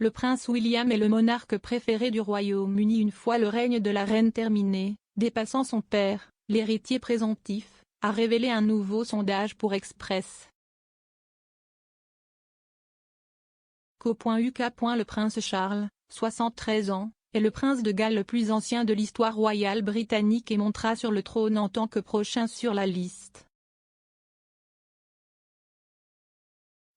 Le prince William est le monarque préféré du Royaume-Uni une fois le règne de la reine terminé, dépassant son père, l'héritier présomptif, a révélé un nouveau sondage pour Express. Co.uk. Le prince Charles, 73 ans, est le prince de Galles le plus ancien de l'histoire royale britannique et montera sur le trône en tant que prochain sur la liste.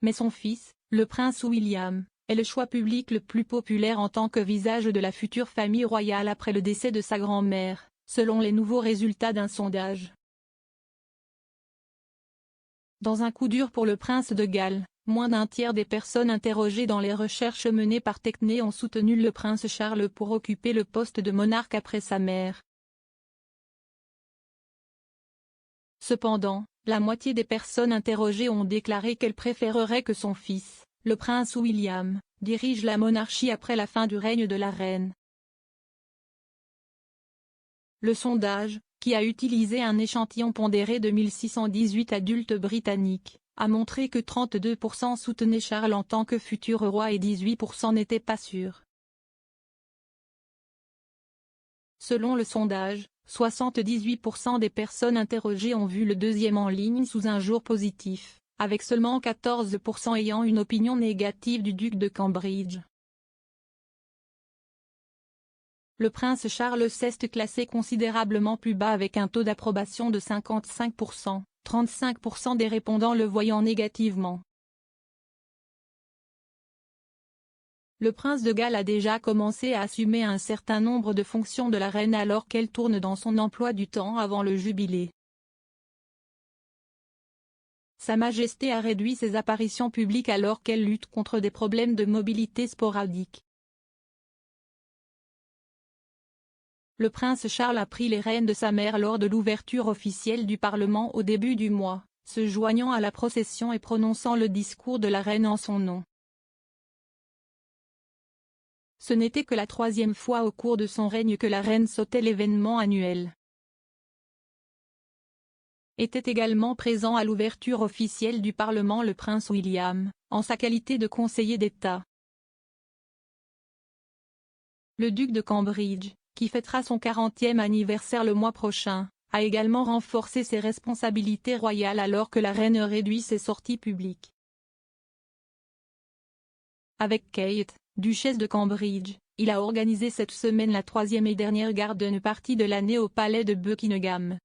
Mais son fils, le prince William, est le choix public le plus populaire en tant que visage de la future famille royale après le décès de sa grand-mère, selon les nouveaux résultats d'un sondage. Dans un coup dur pour le prince de Galles, moins d'un tiers des personnes interrogées dans les recherches menées par Techne ont soutenu le prince Charles pour occuper le poste de monarque après sa mère. Cependant, la moitié des personnes interrogées ont déclaré qu'elles préféreraient que son fils, le prince William, dirige la monarchie après la fin du règne de la reine. Le sondage, qui a utilisé un échantillon pondéré de 1618 adultes britanniques, a montré que 32% soutenaient Charles en tant que futur roi et 18% n'étaient pas sûrs. Selon le sondage, 78% des personnes interrogées ont vu le deuxième en ligne sous un jour positif, avec seulement 14% ayant une opinion négative du duc de Cambridge. Le prince Charles s'est classé considérablement plus bas avec un taux d'approbation de 55%, 35% des répondants le voyant négativement. Le prince de Galles a déjà commencé à assumer un certain nombre de fonctions de la reine alors qu'elle tourne dans son emploi du temps avant le jubilé. Sa Majesté a réduit ses apparitions publiques alors qu'elle lutte contre des problèmes de mobilité sporadiques. Le prince Charles a pris les rênes de sa mère lors de l'ouverture officielle du Parlement au début du mois, se joignant à la procession et prononçant le discours de la reine en son nom. Ce n'était que la troisième fois au cours de son règne que la reine sautait l'événement annuel. Était également présent à l'ouverture officielle du Parlement le prince William, en sa qualité de conseiller d'État. Le duc de Cambridge, qui fêtera son 40e anniversaire le mois prochain, a également renforcé ses responsabilités royales alors que la reine réduit ses sorties publiques. Avec Kate, duchesse de Cambridge, il a organisé cette semaine la troisième et dernière garden party de l'année au palais de Buckingham.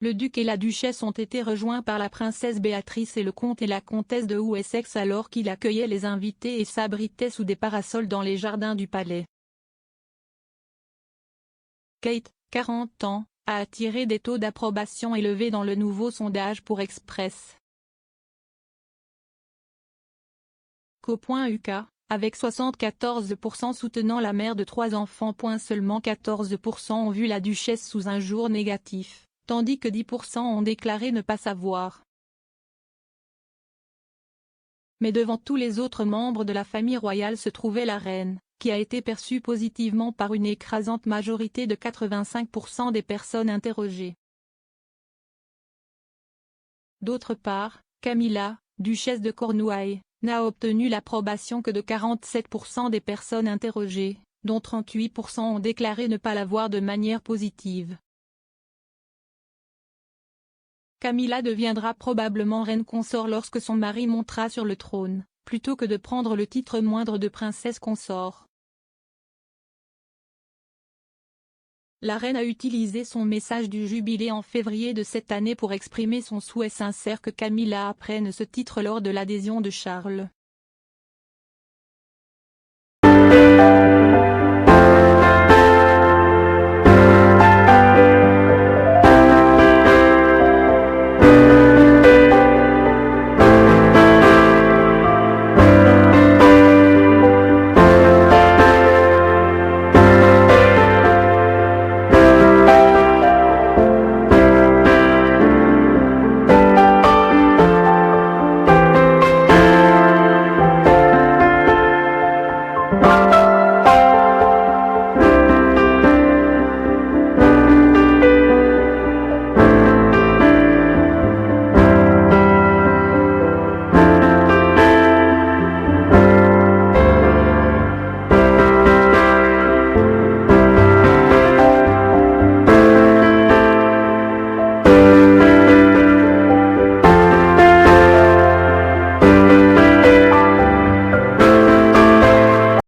Le duc et la duchesse ont été rejoints par la princesse Béatrice et le comte et la comtesse de Wessex alors qu'il accueillait les invités et s'abritait sous des parasols dans les jardins du palais. Kate, 40 ans, a attiré des taux d'approbation élevés dans le nouveau sondage pour Express. Co.uk, avec 74% soutenant la mère de 3 enfants. Seulement 14% ont vu la duchesse sous un jour négatif, tandis que 10% ont déclaré ne pas savoir. Mais devant tous les autres membres de la famille royale se trouvait la reine, qui a été perçue positivement par une écrasante majorité de 85% des personnes interrogées. D'autre part, Camilla, duchesse de Cornouailles, n'a obtenu l'approbation que de 47% des personnes interrogées, dont 38% ont déclaré ne pas la voir de manière positive. Camilla deviendra probablement reine consort lorsque son mari montera sur le trône, plutôt que de prendre le titre moindre de princesse consort. La reine a utilisé son message du jubilé en février de cette année pour exprimer son souhait sincère que Camilla apprenne ce titre lors de l'adhésion de Charles.